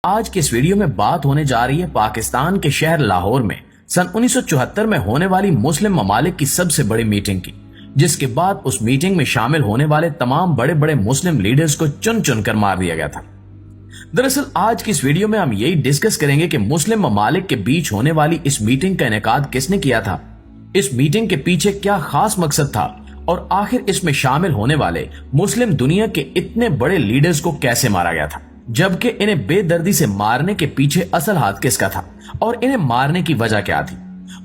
آج کے اس ویڈیو میں بات ہونے جا رہی ہے پاکستان کے شہر لاہور میں سن 1974 میں ہونے والی مسلم ممالک کی سب سے بڑی میٹنگ کی، جس کے بعد اس میٹنگ میں شامل ہونے والے تمام بڑے بڑے مسلم لیڈرز کو چن چن کر مار دیا گیا تھا۔ دراصل آج کی اس ویڈیو میں ہم یہی ڈسکس کریں گے کہ مسلم ممالک کے بیچ ہونے والی اس میٹنگ کا انعقاد کس نے کیا تھا، اس میٹنگ کے پیچھے کیا خاص مقصد تھا، اور آخر اس میں شامل ہونے والے مسلم دنیا کے اتنے بڑے لیڈرز کو کیسے مارا گیا تھا، جبکہ انہیں بے دردی سے مارنے کے پیچھے اصل ہاتھ کس کا تھا اور انہیں مارنے کی وجہ کیا تھی۔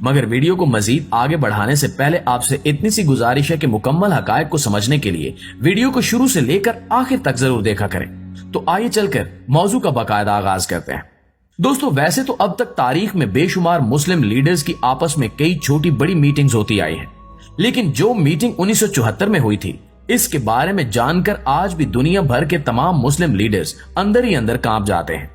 مگر ویڈیو کو مزید آگے بڑھانے سے پہلے آپ سے اتنی سی گزارش ہے کہ مکمل حقائق کو سمجھنے کے لیے ویڈیو کو شروع سے لے کر آخر تک ضرور دیکھا کریں۔ تو آئیے چل کر موضوع کا باقاعدہ آغاز کرتے ہیں۔ دوستو، ویسے تو اب تک تاریخ میں بے شمار مسلم لیڈرز کی آپس میں کئی چھوٹی بڑی میٹنگز ہوتی آئی ہیں، لیکن جو میٹنگ 1974 میں ہوئی تھی اس کے بارے میں جان کر آج بھی دنیا بھر کے تمام مسلم لیڈرز اندر ہی اندر کانپ جاتے ہیں۔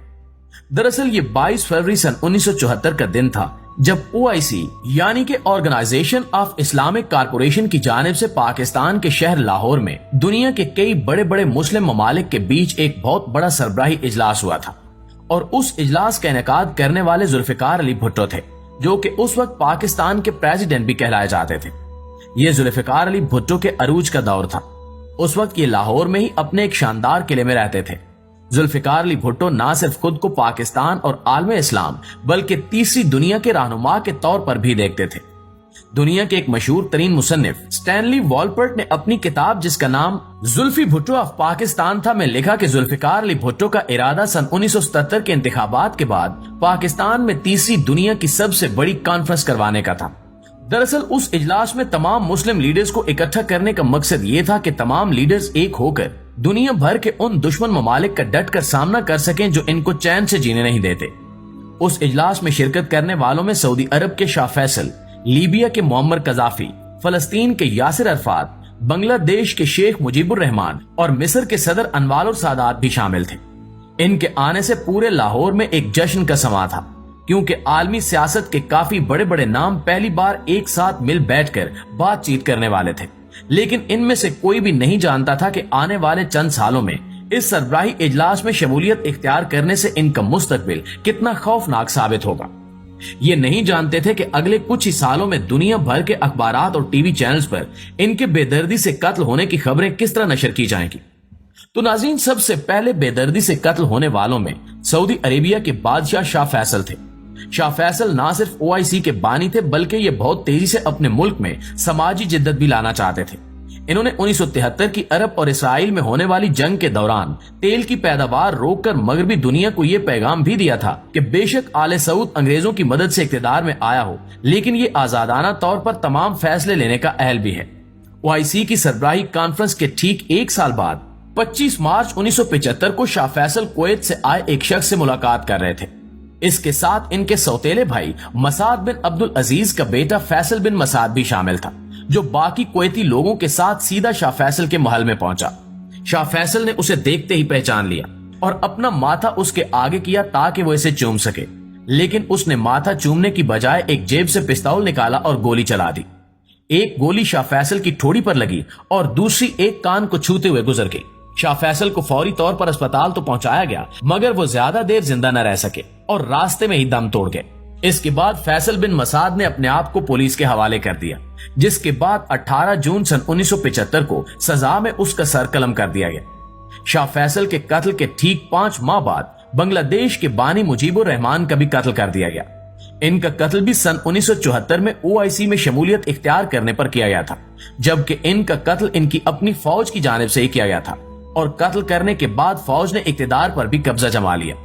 دراصل یہ 22 فروری سن 1974 کا دن تھا جب OIC یعنی کہ آرگنائزیشن آف اسلامک کارپوریشن کی جانب سے پاکستان کے شہر لاہور میں دنیا کے کئی بڑے بڑے مسلم ممالک کے بیچ ایک بہت بڑا سربراہی اجلاس ہوا تھا، اور اس اجلاس کا انعقاد کرنے والے ذوالفقار علی بھٹو تھے، جو کہ اس وقت پاکستان کے پریزیڈنٹ بھی کہلائے جاتے تھے۔ یہ ذوالفقار علی بھٹو کے عروج کا دور تھا۔ اس وقت یہ لاہور میں ہی اپنے ایک شاندار قلعے میں رہتے تھے۔ ذوالفقار علی بھٹو نہ صرف خود کو پاکستان اور عالم اسلام بلکہ تیسری دنیا کے رہنما کے طور پر بھی دیکھتے تھے۔ دنیا کے ایک مشہور ترین مصنف سٹینلی والپرٹ نے اپنی کتاب جس کا نام زلفی بھٹو آف پاکستان تھا میں لکھا کہ ذوالفقار علی بھٹو کا ارادہ سن 1977 کے انتخابات کے بعد پاکستان میں تیسری دنیا کی سب سے بڑی کانفرنس کروانے کا تھا۔ دراصل اس اجلاس میں تمام مسلم لیڈرز کو اکٹھا کرنے کا مقصد یہ تھا کہ تمام لیڈرز ایک ہو کر دنیا بھر کے ان دشمن ممالک کا ڈٹ کر سامنا کر سکیں جو ان کو چین سے جینے نہیں دیتے۔ اس اجلاس میں شرکت کرنے والوں میں سعودی عرب کے شاہ فیصل، لیبیا کے معمر قذافی، فلسطین کے یاسر عرفات، بنگلہ دیش کے شیخ مجیب الرحمان اور مصر کے صدر انوار السادات بھی شامل تھے۔ ان کے آنے سے پورے لاہور میں ایک جشن کا سما تھا، کیونکہ عالمی سیاست کے کافی بڑے بڑے نام پہلی بار ایک ساتھ مل بیٹھ کر بات چیت کرنے والے تھے، لیکن ان میں سے کوئی بھی نہیں جانتا تھا کہ آنے والے چند سالوں میں اس سربراہی اجلاس میں شمولیت اختیار کرنے سے ان کا مستقبل کتنا خوفناک ثابت ہوگا۔ یہ نہیں جانتے تھے کہ اگلے کچھ ہی سالوں میں دنیا بھر کے اخبارات اور ٹی وی چینلز پر ان کے بے دردی سے قتل ہونے کی خبریں کس طرح نشر کی جائیں گی۔ تو ناظرین، سب سے پہلے بے دردی سے قتل ہونے والوں میں سعودی عربیہ کے بادشاہ شاہ فیصل تھے۔ شاہ فیصل نہ صرف OIC کے بانی تھے بلکہ یہ بہت تیزی سے اپنے ملک میں سماجی جدت بھی لانا چاہتے تھے۔ انہوں نے 1973 کی عرب اور اسرائیل میں ہونے والی جنگ کے دوران تیل کی پیداوار روک کر مغربی دنیا کو یہ پیغام بھی دیا تھا کہ بے شک آل سعود انگریزوں کی مدد سے اقتدار میں آیا ہو، لیکن یہ آزادانہ طور پر تمام فیصلے لینے کا اہل بھی ہے۔ OIC کی سربراہی کانفرنس کے ٹھیک ایک سال بعد 25 مارچ 1975 کو شاہ فیصل کویت سے آئے ایک شخص سے ملاقات کر رہے تھے۔ اس کے ساتھ ان کے سوتیلے بھائی مسعد بن عبدالعزیز کا بیٹا فیصل بن مسعد بھی شامل تھا، جو باقی کویتی لوگوں کے ساتھ سیدھا شاہ فیصل کے محل میں پہنچا۔ شاہ فیصل نے اسے دیکھتے ہی پہچان لیا اور اپنا ماتھا اس کے آگے کیا تاکہ وہ اسے چوم سکے، لیکن اس نے ماتھا چومنے کی بجائے ایک جیب سے پستول نکالا اور گولی چلا دی۔ ایک گولی شاہ فیصل کی ٹھوڑی پر لگی اور دوسری ایک کان کو چھوتے ہوئے گزر گئی۔ شاہ فیصل کو فوری طور پر اسپتال تو پہنچایا گیا، مگر وہ زیادہ دیر زندہ نہ رہ سکے اور راستے میں ہی دم توڑ گئے۔ اس کے بعد فیصل بن مسعد نے اپنے آپ کو پولیس کے حوالے کر دیا، جس کے بعد 18 جون سن 1975 کو سزا میں اس کا سر قلم کر دیا گیا۔ شاہ فیصل کے قتل کے ٹھیک 5 ماہ بعد بنگلہ دیش کے بانی مجیب الرحمان کا بھی قتل کر دیا گیا۔ ان کا قتل بھی سن 1974 میں OIC میں شمولیت اختیار کرنے پر کیا گیا تھا، جبکہ ان کا قتل ان کی اپنی فوج کی جانب سے ہی کیا گیا تھا، اور قتل کرنے کے بعد فوج نے اقتدار پر بھی قبضہ جما لیا۔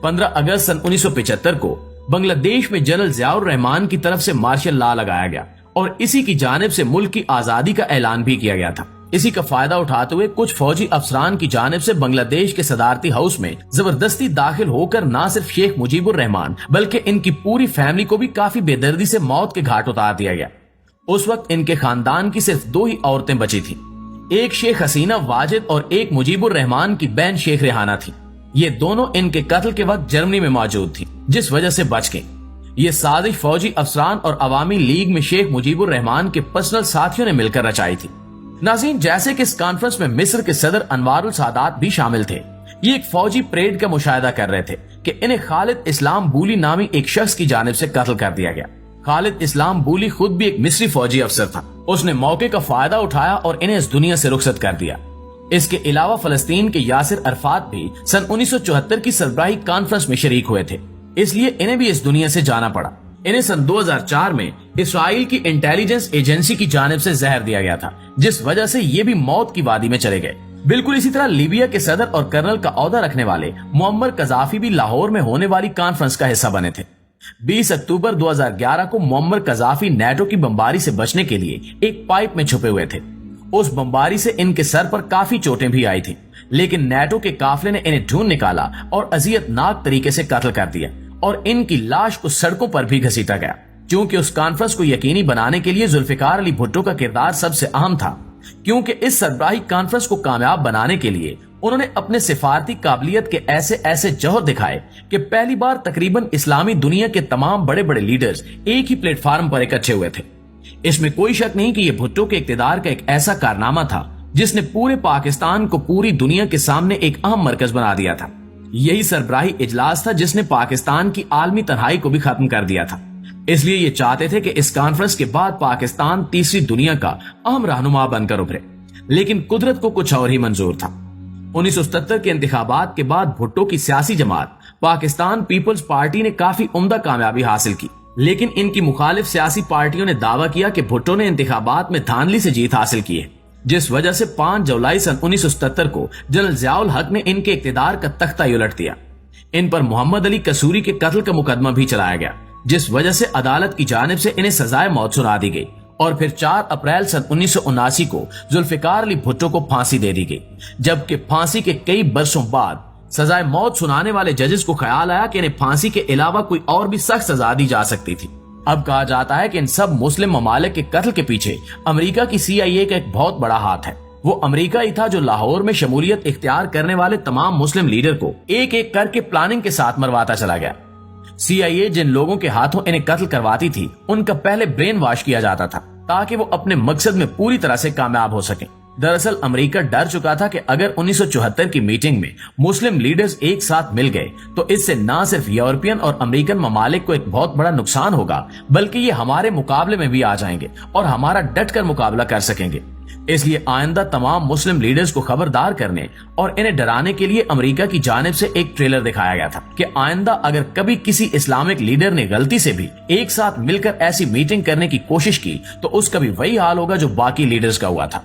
15 اگست سن 1975 کو بنگلہ دیش میں جنرل ضیاء الرحمان کی طرف سے مارشل لا لگایا گیا اور اسی کی جانب سے ملک کی آزادی کا اعلان بھی کیا گیا تھا۔ اسی کا فائدہ اٹھاتے ہوئے کچھ فوجی افسران کی جانب سے بنگلہ دیش کے صدارتی ہاؤس میں زبردستی داخل ہو کر نہ صرف شیخ مجیب الرحمان بلکہ ان کی پوری فیملی کو بھی کافی بے دردی سے موت کے گھاٹ اتار دیا گیا۔ اس وقت ان کے خاندان کی صرف 2 ہی عورتیں بچی تھیں، ایک شیخ حسینہ واجد اور ایک مجیب الرحمان کی بہن شیخ ریحانہ تھی۔ یہ دونوں ان کے قتل کے وقت جرمنی میں موجود تھی، جس وجہ سے بچ گئیں۔ یہ سازش فوجی افسران اور عوامی لیگ میں شیخ مجیب الرحمان کے پرسنل ساتھیوں نے مل کر رچائی تھی۔ ناظرین، جیسے کہ اس کانفرنس میں مصر کے صدر انوار السادات بھی شامل تھے، یہ ایک فوجی پریڈ کا مشاہدہ کر رہے تھے کہ انہیں خالد اسلام بولی نامی ایک شخص کی جانب سے قتل کر دیا گیا۔ خالد اسلام بولی خود بھی ایک مصری فوجی افسر تھا۔ اس نے موقع کا فائدہ اٹھایا اور انہیں اس دنیا سے رخصت کر دیا۔ اس کے علاوہ فلسطین کے یاسر عرفات بھی سن 1974 کی سربراہی کانفرنس میں شریک ہوئے تھے، اس لیے انہیں بھی اس دنیا سے جانا پڑا۔ انہیں سن 2004 میں اسرائیل کی انٹیلیجنس ایجنسی کی جانب سے زہر دیا گیا تھا، جس وجہ سے یہ بھی موت کی وادی میں چلے گئے۔ بالکل اسی طرح لیبیا کے صدر اور کرنل کا عہدہ رکھنے والے معمر قذافی بھی لاہور میں ہونے والی کانفرنس کا حصہ بنے تھے۔ 20 اکتوبر 2011 کو معمر قذافی نیٹو کی بمباری سے بچنے کے لیے ایک پائپ میں چھپے ہوئے تھے۔ اس بمباری سے ان کے سر پر کافی چوٹیں بھی آئی تھی، لیکن نیٹو کے قافلے نے انہیں ڈھونڈ نکالا اور اذیت ناک طریقے سے قتل کر دیا اور ان کی لاش کو سڑکوں پر بھی گھسیٹا گیا۔ چونکہ اس کانفرنس کو یقینی بنانے کے لیے ذوالفقار علی بھٹو کا کردار سب سے اہم تھا، کیونکہ اس سربراہی کانفرنس کو کامیاب بنانے کے لیے انہوں نے اپنے سفارتی قابلیت کے ایسے جوہر دکھائے کہ پہلی بار تقریباً اسلامی دنیا کے تمام بڑے بڑے لیڈرز ایک ہی پلیٹ فارم پر اکٹھے ہوئے تھے۔ اس میں کوئی شک نہیں کہ یہ بھٹو کے اقتدار کا ایک ایسا کارنامہ تھا جس نے پورے پاکستان کو پوری دنیا کے سامنے ایک اہم مرکز بنا دیا تھا۔ یہی سربراہی اجلاس تھا جس نے پاکستان کی عالمی تنہائی کو بھی ختم کر دیا تھا۔ اس لیے یہ چاہتے تھے کہ اس کانفرنس کے بعد پاکستان تیسری دنیا کا اہم رہنما بن کر ابھرے، لیکن قدرت کو کچھ اور ہی منظور تھا۔ 1977 کے انتخابات کے بعد بھٹو کی سیاسی جماعت پاکستان پیپلز پارٹی نے کافی عمدہ کامیابی حاصل کی، لیکن ان کی مخالف سیاسی پارٹیوں نے دعویٰ کیا کہ بھٹو نے انتخابات میں دھاندلی سے جیت حاصل کی ہے، جس وجہ سے 5 جولائی سن 1977 کو جنرل ضیاء الحق نے ان کے اقتدار کا تختہ ہی الٹ دیا۔ ان پر محمد علی قصوری کے قتل کا مقدمہ بھی چلایا گیا، جس وجہ سے عدالت کی جانب سے انہیں سزائے موت سنا دی گئی، اور پھر 4 اپریل سن 1979 کو ذوالفقار علی بھٹو کو پھانسی دے دی گئی، جبکہ پھانسی کے کئی برسوں بعد سزائے موت سنانے والے ججز کو خیال آیا کہ انہیں پھانسی کے علاوہ کوئی اور بھی سخت سزا دی جا سکتی تھی۔ اب کہا جاتا ہے کہ ان سب مسلم ممالک کے قتل کے پیچھے امریکہ کی CIA کا ایک بہت بڑا ہاتھ ہے۔ وہ امریکہ ہی تھا جو لاہور میں شمولیت اختیار کرنے والے تمام مسلم لیڈر کو ایک ایک کر کے پلاننگ کے ساتھ مرواتا چلا گیا۔ CIA جن لوگوں کے ہاتھوں انہیں قتل کرواتی تھی ان کا پہلے برین واش کیا جاتا تھا تاکہ وہ اپنے مقصد میں پوری طرح سے کامیاب ہو سکیں۔ دراصل امریکہ ڈر چکا تھا کہ اگر 1974 کی میٹنگ میں مسلم لیڈرز ایک ساتھ مل گئے تو اس سے نہ صرف یورپین اور امریکن ممالک کو ایک بہت بڑا نقصان ہوگا، بلکہ یہ ہمارے مقابلے میں بھی آ جائیں گے اور ہمارا ڈٹ کر مقابلہ کر سکیں گے۔ اس لیے آئندہ تمام مسلم لیڈرز کو خبردار کرنے اور انہیں ڈرانے کے لیے امریکہ کی جانب سے ایک ٹریلر دکھایا گیا تھا کہ آئندہ اگر کبھی کسی اسلامک لیڈر نے غلطی سے بھی ایک ساتھ مل کر ایسی میٹنگ کرنے کی کوشش کی تو اس کا بھی وہی حال ہوگا جو باقی لیڈرز کا ہوا تھا۔